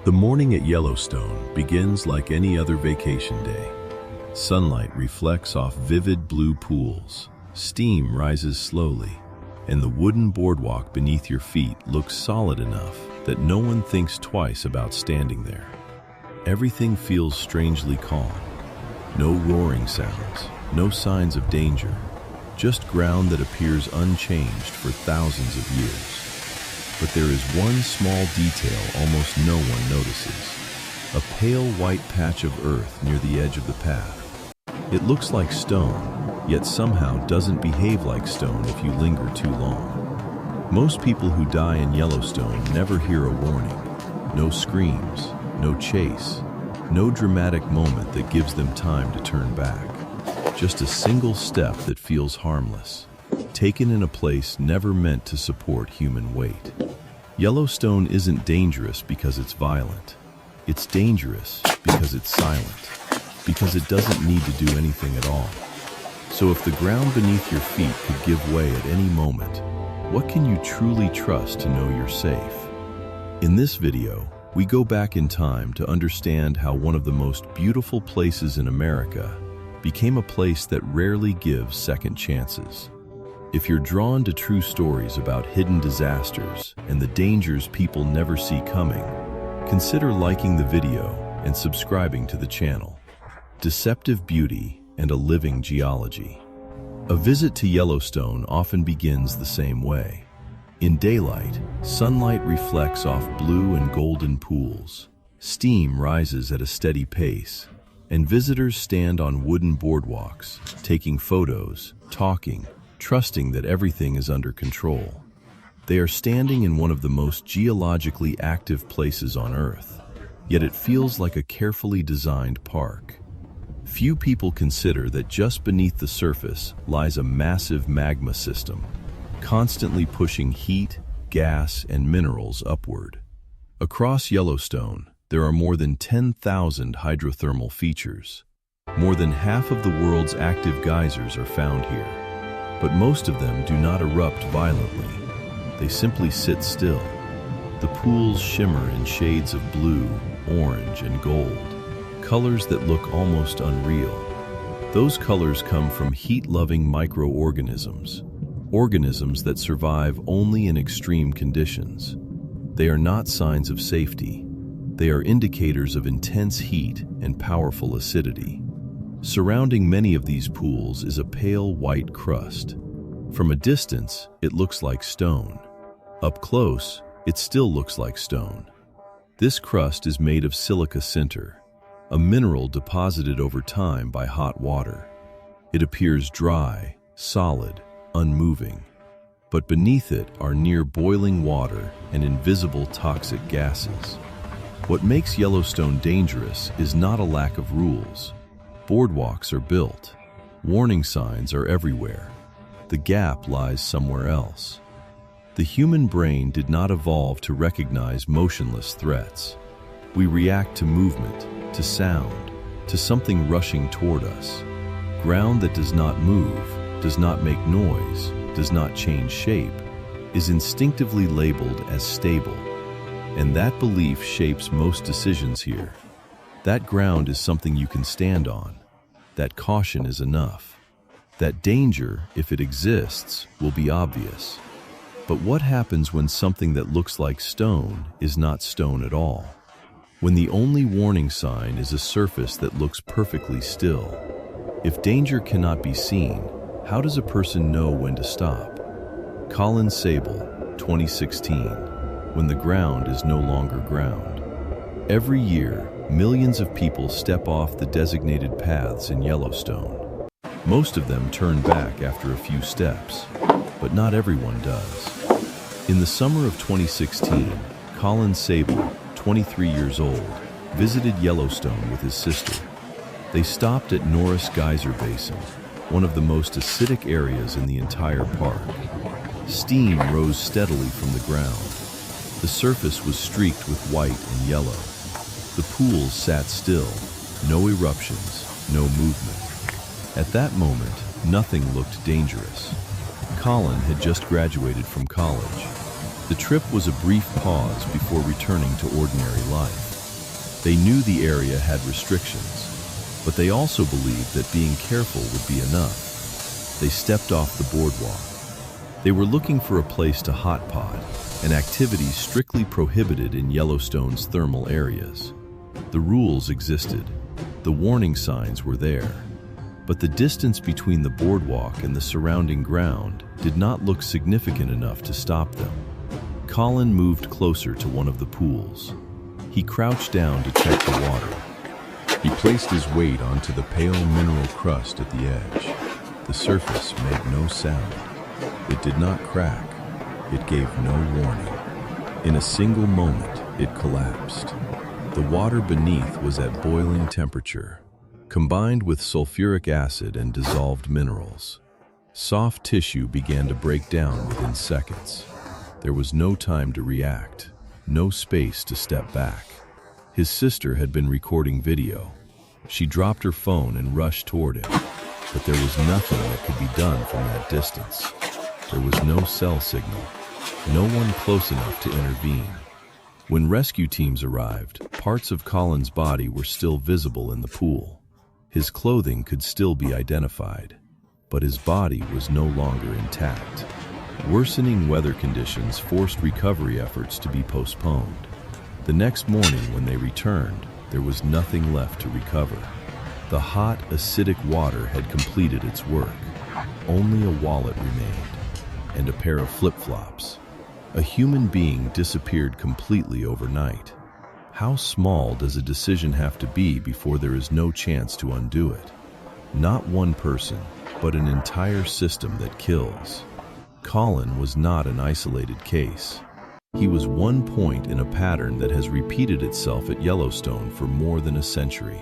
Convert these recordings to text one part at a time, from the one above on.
The morning at Yellowstone begins like any other vacation day. Sunlight reflects off vivid blue pools, steam rises slowly, and the wooden boardwalk beneath your feet looks solid enough that no one thinks twice about standing there. Everything feels strangely calm. No roaring sounds, no signs of danger, just ground that appears unchanged for thousands of years. But there is one small detail almost no one notices. A pale white patch of earth near the edge of the path. It looks like stone, yet somehow doesn't behave like stone if you linger too long. Most people who die in Yellowstone never hear a warning. No screams, no chase, no dramatic moment that gives them time to turn back. Just a single step that feels harmless, taken in a place never meant to support human weight. Yellowstone isn't dangerous because it's violent. It's dangerous because it's silent, because it doesn't need to do anything at all. So if the ground beneath your feet could give way at any moment, what can you truly trust to know you're safe? In this video, we go back in time to understand how one of the most beautiful places in America became a place that rarely gives second chances. If you're drawn to true stories about hidden disasters and the dangers people never see coming, consider liking the video and subscribing to the channel. Deceptive beauty and a living geology. A visit to Yellowstone often begins the same way. In daylight, sunlight reflects off blue and golden pools. Steam rises at a steady pace, and visitors stand on wooden boardwalks, taking photos, talking, trusting that everything is under control. They are standing in one of the most geologically active places on Earth, yet it feels like a carefully designed park. Few people consider that just beneath the surface lies a massive magma system, constantly pushing heat, gas, and minerals upward. Across Yellowstone, there are more than 10,000 hydrothermal features. More than half of the world's active geysers are found here, but most of them do not erupt violently. They simply sit still. The pools shimmer in shades of blue, orange, and gold, colors that look almost unreal. Those colors come from heat-loving microorganisms, organisms that survive only in extreme conditions. They are not signs of safety. They are indicators of intense heat and powerful acidity. Surrounding many of these pools is a pale white crust. From a distance, it looks like stone. Up close, it still looks like stone. This crust is made of silica sinter, a mineral deposited over time by hot water. It appears dry, solid, unmoving. But beneath it are near boiling water and invisible toxic gases. What makes Yellowstone dangerous is not a lack of rules. Boardwalks are built. Warning signs are everywhere. The gap lies somewhere else. The human brain did not evolve to recognize motionless threats. We react to movement, to sound, to something rushing toward us. Ground that does not move, does not make noise, does not change shape, is instinctively labeled as stable. And that belief shapes most decisions here. That ground is something you can stand on. That caution is enough. That danger, if it exists, will be obvious. But what happens when something that looks like stone is not stone at all? When the only warning sign is a surface that looks perfectly still? If danger cannot be seen, how does a person know when to stop? Colin Sabol, 2016. When the ground is no longer ground. Every year, millions of people step off the designated paths in Yellowstone. Most of them turn back after a few steps, but not everyone does. In the summer of 2016, Colin Sabol, 23 years old, visited Yellowstone with his sister. They stopped at Norris Geyser Basin, one of the most acidic areas in the entire park. Steam rose steadily from the ground. The surface was streaked with white and yellow. The pools sat still, no eruptions, no movement. At that moment, nothing looked dangerous. Colin had just graduated from college. The trip was a brief pause before returning to ordinary life. They knew the area had restrictions, but they also believed that being careful would be enough. They stepped off the boardwalk. They were looking for a place to hot pot, an activity strictly prohibited in Yellowstone's thermal areas. The rules existed. The warning signs were there. But the distance between the boardwalk and the surrounding ground did not look significant enough to stop them. Colin moved closer to one of the pools. He crouched down to check the water. He placed his weight onto the pale mineral crust at the edge. The surface made no sound. It did not crack. It gave no warning. In a single moment, it collapsed. The water beneath was at boiling temperature, combined with sulfuric acid and dissolved minerals. Soft tissue began to break down within seconds. There was no time to react, no space to step back. His sister had been recording video. She dropped her phone and rushed toward him, but there was nothing that could be done from that distance. There was no cell signal, no one close enough to intervene. When rescue teams arrived, parts of Colin's body were still visible in the pool. His clothing could still be identified, but his body was no longer intact. Worsening weather conditions forced recovery efforts to be postponed. The next morning when they returned, there was nothing left to recover. The hot, acidic water had completed its work. Only a wallet remained, and a pair of flip-flops. A human being disappeared completely overnight. How small does a decision have to be before there is no chance to undo it? Not one person, but an entire system that kills. Colin was not an isolated case. He was one point in a pattern that has repeated itself at Yellowstone for more than a century.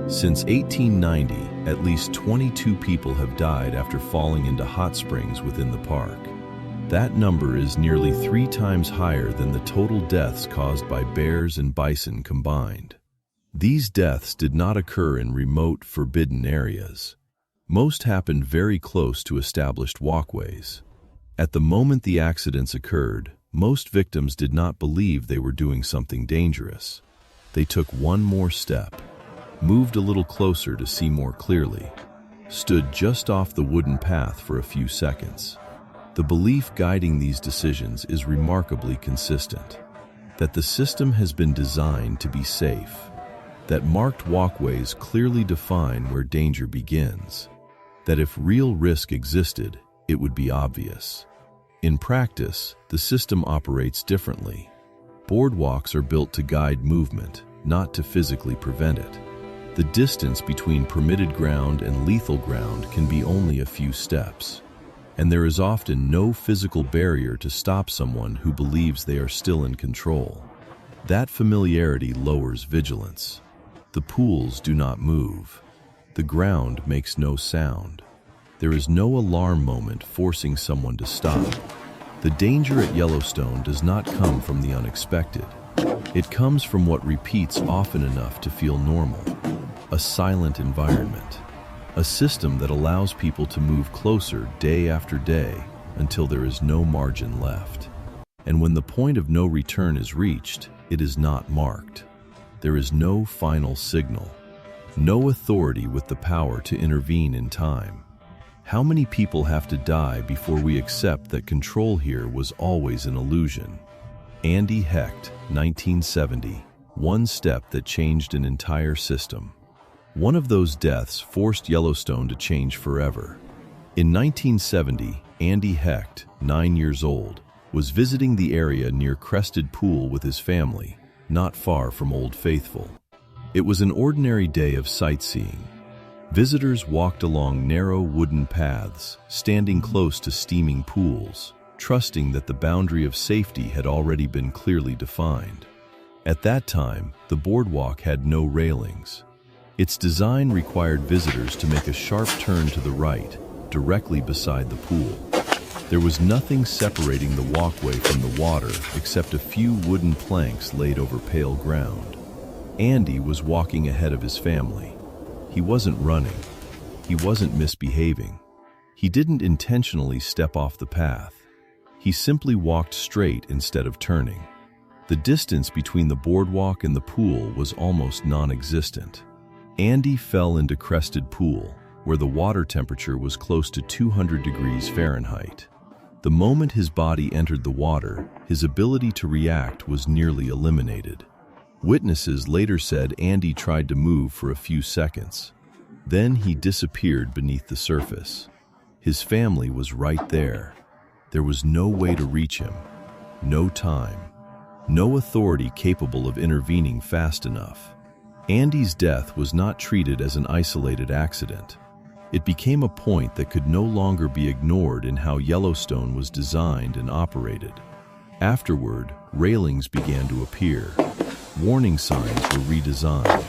Since 1890, at least 22 people have died after falling into hot springs within the park. That number is nearly 3 times higher than the total deaths caused by bears and bison combined. These deaths did not occur in remote, forbidden areas. Most happened very close to established walkways. At the moment the accidents occurred, most victims did not believe they were doing something dangerous. They took one more step, moved a little closer to see more clearly, stood just off the wooden path for a few seconds. The belief guiding these decisions is remarkably consistent, that the system has been designed to be safe, that marked walkways clearly define where danger begins, that if real risk existed, it would be obvious. In practice, the system operates differently. Boardwalks are built to guide movement, not to physically prevent it. The distance between permitted ground and lethal ground can be only a few steps, and there is often no physical barrier to stop someone who believes they are still in control. That familiarity lowers vigilance. The pools do not move. The ground makes no sound. There is no alarm moment forcing someone to stop. The danger at Yellowstone does not come from the unexpected. It comes from what repeats often enough to feel normal. A silent environment. A system that allows people to move closer day after day until there is no margin left. And when the point of no return is reached, it is not marked. There is no final signal, no authority with the power to intervene in time. How many people have to die before we accept that control here was always an illusion? Andy Hecht, 1970, one step that changed an entire system. One of those deaths forced Yellowstone to change forever. In 1970, Andy Hecht, 9 years old, was visiting the area near Crested Pool with his family, not far from Old Faithful. It was an ordinary day of sightseeing. Visitors walked along narrow wooden paths, standing close to steaming pools, trusting that the boundary of safety had already been clearly defined. At that time, the boardwalk had no railings. Its design required visitors to make a sharp turn to the right, directly beside the pool. There was nothing separating the walkway from the water except a few wooden planks laid over pale ground. Andy was walking ahead of his family. He wasn't running. He wasn't misbehaving. He didn't intentionally step off the path. He simply walked straight instead of turning. The distance between the boardwalk and the pool was almost non-existent. Andy fell into Crested Pool, where the water temperature was close to 200 degrees Fahrenheit. The moment his body entered the water, his ability to react was nearly eliminated. Witnesses later said Andy tried to move for a few seconds. Then he disappeared beneath the surface. His family was right there. There was no way to reach him, no time, no authority capable of intervening fast enough. Andy's death was not treated as an isolated accident. It became a point that could no longer be ignored in how Yellowstone was designed and operated. Afterward, railings began to appear. Warning signs were redesigned.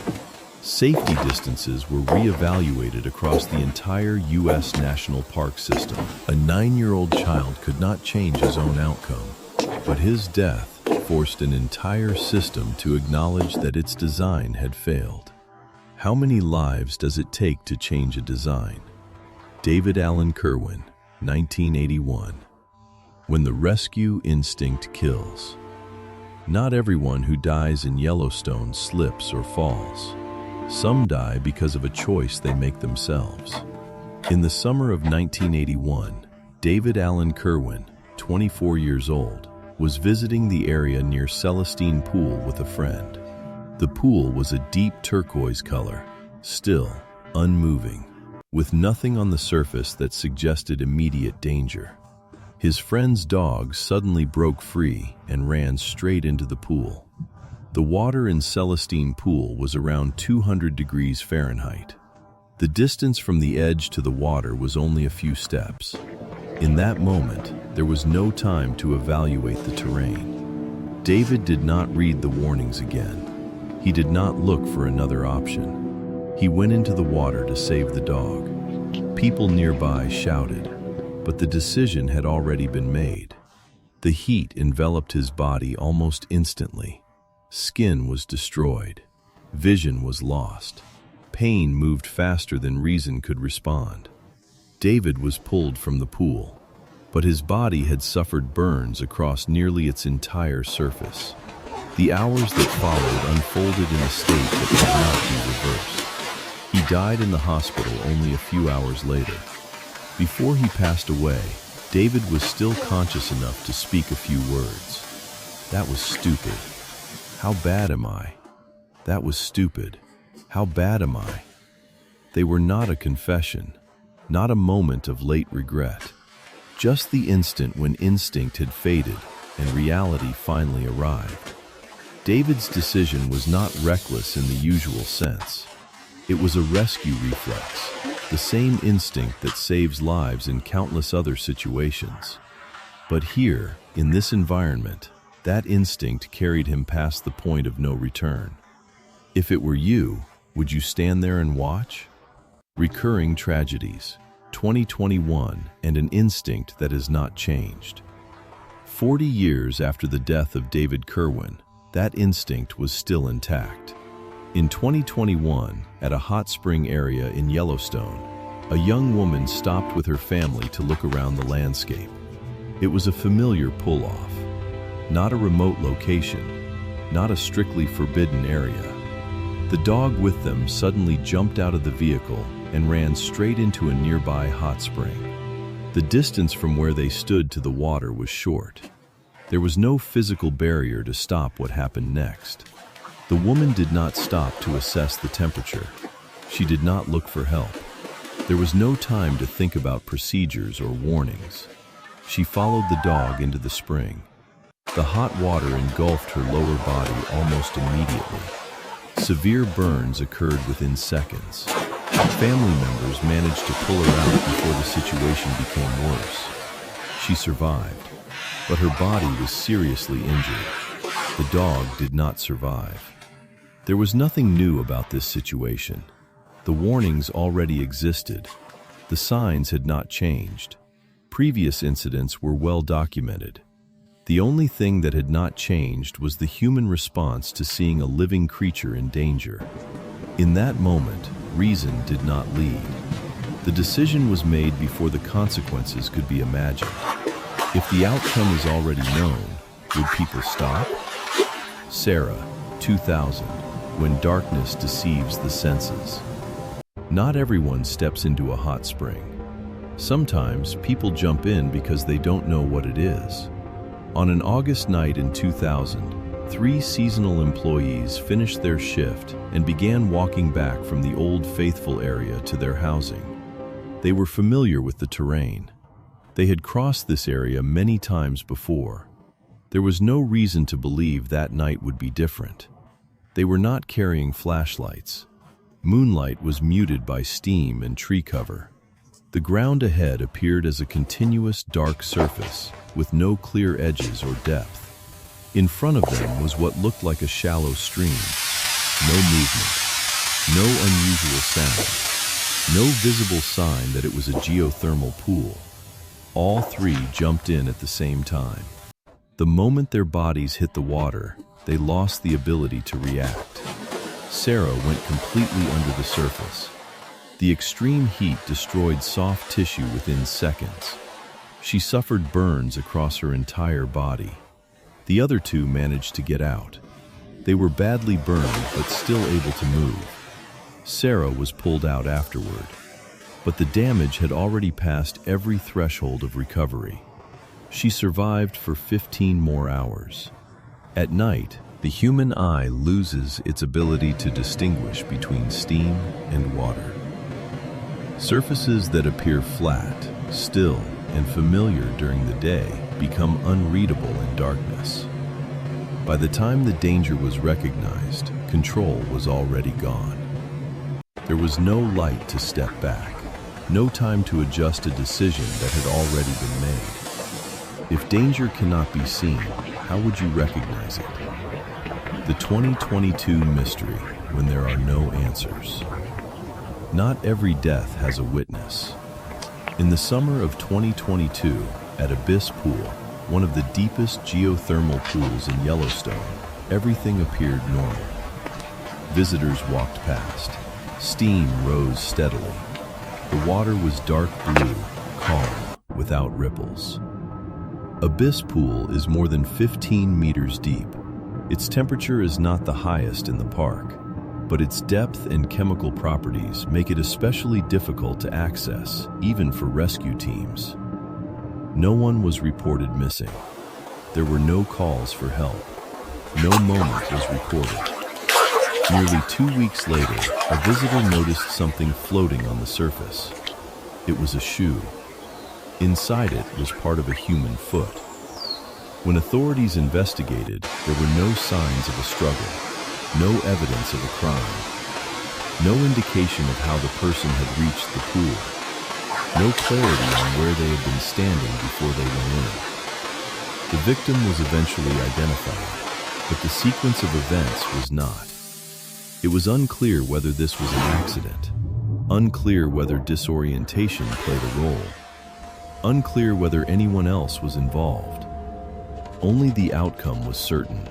Safety distances were reevaluated across the entire U.S. National Park system. A 9-year-old child could not change his own outcome, but his death forced an entire system to acknowledge that its design had failed. How many lives does it take to change a design? David Alan Kirwan, 1981. When the rescue instinct kills. Not everyone who dies in Yellowstone slips or falls. Some die because of a choice they make themselves. In the summer of 1981, David Alan Kirwan, 24 years old, was visiting the area near Yellowstone Pool with a friend. The pool was a deep turquoise color, still, unmoving, with nothing on the surface that suggested immediate danger. His friend's dog suddenly broke free and ran straight into the pool. The water in Yellowstone Pool was around 200 degrees Fahrenheit. The distance from the edge to the water was only a few steps. In that moment, there was no time to evaluate the terrain. David did not read the warnings again. He did not look for another option. He went into the water to save the dog. People nearby shouted, but the decision had already been made. The heat enveloped his body almost instantly. Skin was destroyed. Vision was lost. Pain moved faster than reason could respond. David was pulled from the pool, but his body had suffered burns across nearly its entire surface. The hours that followed unfolded in a state that could not be reversed. He died in the hospital only a few hours later. Before he passed away, David was still conscious enough to speak a few words. "That was stupid. How bad am I? That was stupid. How bad am I?" They were not a confession, not a moment of late regret, just the instant when instinct had faded and reality finally arrived. David's decision was not reckless in the usual sense. It was a rescue reflex, the same instinct that saves lives in countless other situations. But here, in this environment, that instinct carried him past the point of no return. If it were you, would you stand there and watch? Recurring tragedies, 2021, and an instinct that has not changed. 40 years after the death of David Kirwan, that instinct was still intact. In 2021, at a hot spring area in Yellowstone, a young woman stopped with her family to look around the landscape. It was a familiar pull-off, not a remote location, not a strictly forbidden area. The dog with them suddenly jumped out of the vehicle and ran straight into a nearby hot spring. The distance from where they stood to the water was short. There was no physical barrier to stop what happened next. The woman did not stop to assess the temperature. She did not look for help. There was no time to think about procedures or warnings. She followed the dog into the spring. The hot water engulfed her lower body almost immediately. Severe burns occurred within seconds. Family members managed to pull her out before the situation became worse. She survived, but her body was seriously injured. The dog did not survive. There was nothing new about this situation. The warnings already existed. The signs had not changed. Previous incidents were well documented. The only thing that had not changed was the human response to seeing a living creature in danger. In that moment, reason did not lead. The decision was made before the consequences could be imagined. If the outcome is already known, would people stop? Sarah, 2000, When Darkness Deceives the Senses. Not everyone steps into a hot spring. Sometimes people jump in because they don't know what it is. On an August night in 2000, 3 seasonal employees finished their shift and began walking back from the Old Faithful area to their housing. They were familiar with the terrain. They had crossed this area many times before. There was no reason to believe that night would be different. They were not carrying flashlights. Moonlight was muted by steam and tree cover. The ground ahead appeared as a continuous dark surface with no clear edges or depth. In front of them was what looked like a shallow stream. No movement, no unusual sound, no visible sign that it was a geothermal pool. All 3 jumped in at the same time. The moment their bodies hit the water, they lost the ability to react. Sarah went completely under the surface. The extreme heat destroyed soft tissue within seconds. She suffered burns across her entire body. The other 2 managed to get out. They were badly burned but still able to move. Sarah was pulled out afterward, but the damage had already passed every threshold of recovery. She survived for 15 more hours. At night, the human eye loses its ability to distinguish between steam and water. Surfaces that appear flat, still, and familiar during the day become unreadable in darkness. By the time the danger was recognized, control was already gone. There was no light to step back, no time to adjust a decision that had already been made. If danger cannot be seen, how would you recognize it? The 2022 mystery, when there are no answers. Not every death has a witness. In the summer of 2022, at Abyss Pool, one of the deepest geothermal pools in Yellowstone, everything appeared normal. Visitors walked past. Steam rose steadily. The water was dark blue, calm, without ripples. Abyss Pool is more than 15 meters deep. Its temperature is not the highest in the park, but its depth and chemical properties make it especially difficult to access, even for rescue teams. No one was reported missing. There were no calls for help. No moment was recorded. Nearly 2 weeks later, a visitor noticed something floating on the surface. It was a shoe. Inside it was part of a human foot. When authorities investigated, there were no signs of a struggle, no evidence of a crime, no indication of how the person had reached the pool, no clarity on where they had been standing before they went in. The victim was eventually identified, but the sequence of events was not. It was unclear whether this was an accident, unclear whether disorientation played a role, unclear whether anyone else was involved. Only the outcome was certain.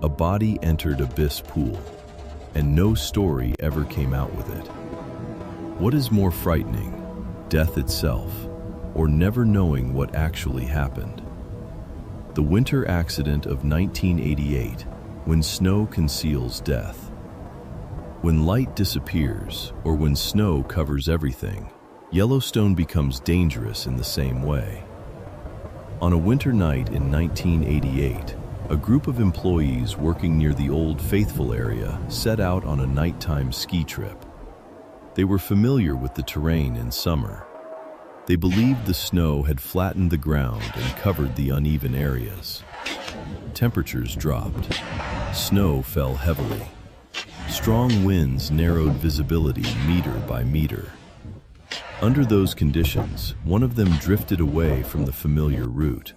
A body entered Abyss Pool, and no story ever came out with it. What is more frightening, death itself, or never knowing what actually happened? The winter accident of 1988, when snow conceals death. When light disappears, or when snow covers everything, Yellowstone becomes dangerous in the same way. On a winter night in 1988, a group of employees working near the Old Faithful area set out on a nighttime ski trip. They were familiar with the terrain in summer. They believed the snow had flattened the ground and covered the uneven areas. Temperatures dropped. Snow fell heavily. Strong winds narrowed visibility meter by meter. Under those conditions, one of them drifted away from the familiar route.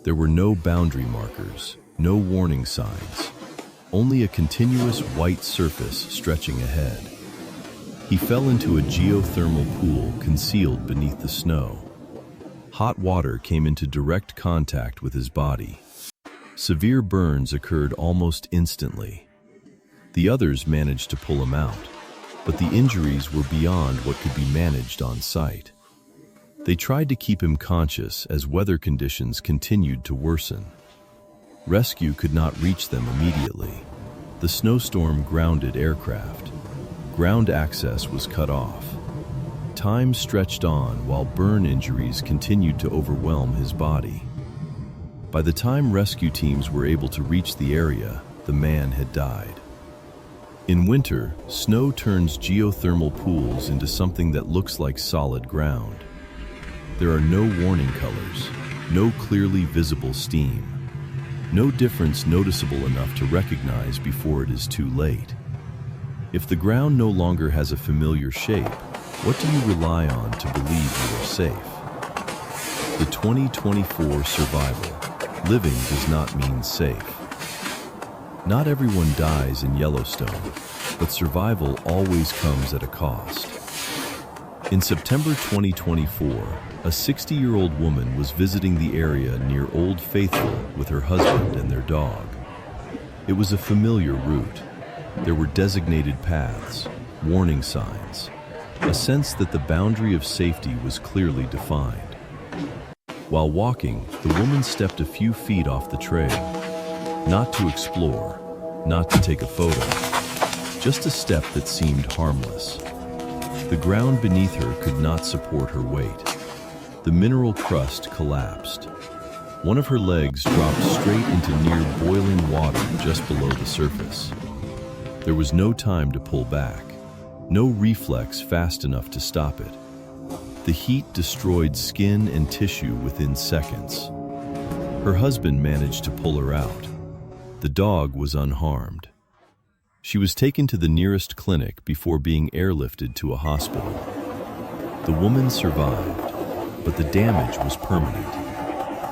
There were no boundary markers, no warning signs, only a continuous white surface stretching ahead. He fell into a geothermal pool concealed beneath the snow. Hot water came into direct contact with his body. Severe burns occurred almost instantly. The others managed to pull him out, but the injuries were beyond what could be managed on site. They tried to keep him conscious as weather conditions continued to worsen. Rescue could not reach them immediately. The snowstorm grounded aircraft. Ground access was cut off. Time stretched on while burn injuries continued to overwhelm his body. By the time rescue teams were able to reach the area, the man had died. In winter, snow turns geothermal pools into something that looks like solid ground. There are no warning colors, no clearly visible steam, no difference noticeable enough to recognize before it is too late. If the ground no longer has a familiar shape, what do you rely on to believe you are safe? The 2024 survival. Living does not mean safe. Not everyone dies in Yellowstone, but survival always comes at a cost. In September 2024, a 60-year-old woman was visiting the area near Old Faithful with her husband and their dog. It was a familiar route. There were designated paths, warning signs, a sense that the boundary of safety was clearly defined. While walking, the woman stepped a few feet off the trail. Not to explore, not to take a photo, just a step that seemed harmless. The ground beneath her could not support her weight. The mineral crust collapsed. One of her legs dropped straight into near boiling water just below the surface. There was no time to pull back, no reflex fast enough to stop it. The heat destroyed skin and tissue within seconds. Her husband managed to pull her out. The dog was unharmed. She was taken to the nearest clinic before being airlifted to a hospital. The woman survived, but the damage was permanent.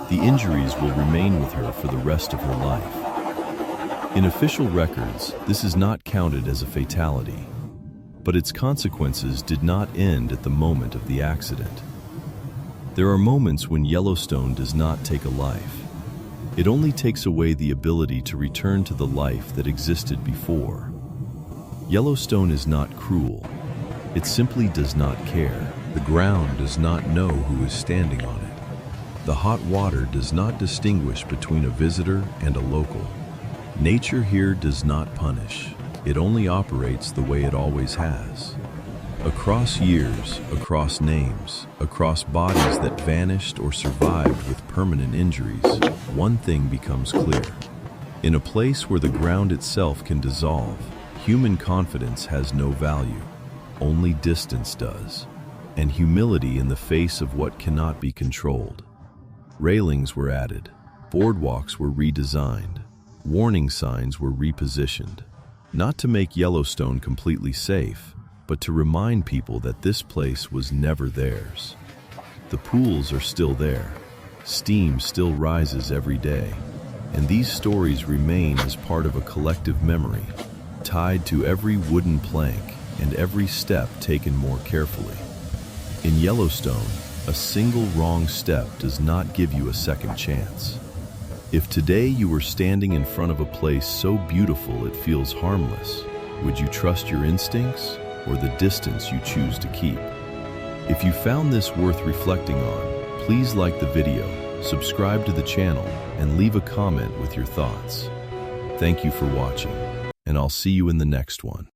The injuries will remain with her for the rest of her life. In official records, this is not counted as a fatality, but its consequences did not end at the moment of the accident. There are moments when Yellowstone does not take a life. It only takes away the ability to return to the life that existed before. Yellowstone is not cruel. It simply does not care. The ground does not know who is standing on it. The hot water does not distinguish between a visitor and a local. Nature here does not punish. It only operates the way it always has. Across years, across names, across bodies that vanished or survived with permanent injuries, one thing becomes clear. In a place where the ground itself can dissolve, human confidence has no value. Only distance does, and humility in the face of what cannot be controlled. Railings were added, boardwalks were redesigned, warning signs were repositioned, not to make Yellowstone completely safe, but to remind people that this place was never theirs. The pools are still there, steam still rises every day, and these stories remain as part of a collective memory, tied to every wooden plank and every step taken more carefully. In Yellowstone, a single wrong step does not give you a second chance. If today you were standing in front of a place so beautiful it feels harmless, would you trust your instincts or the distance you choose to keep? If you found this worth reflecting on, please like the video, subscribe to the channel, and leave a comment with your thoughts. Thank you for watching, and I'll see you in the next one.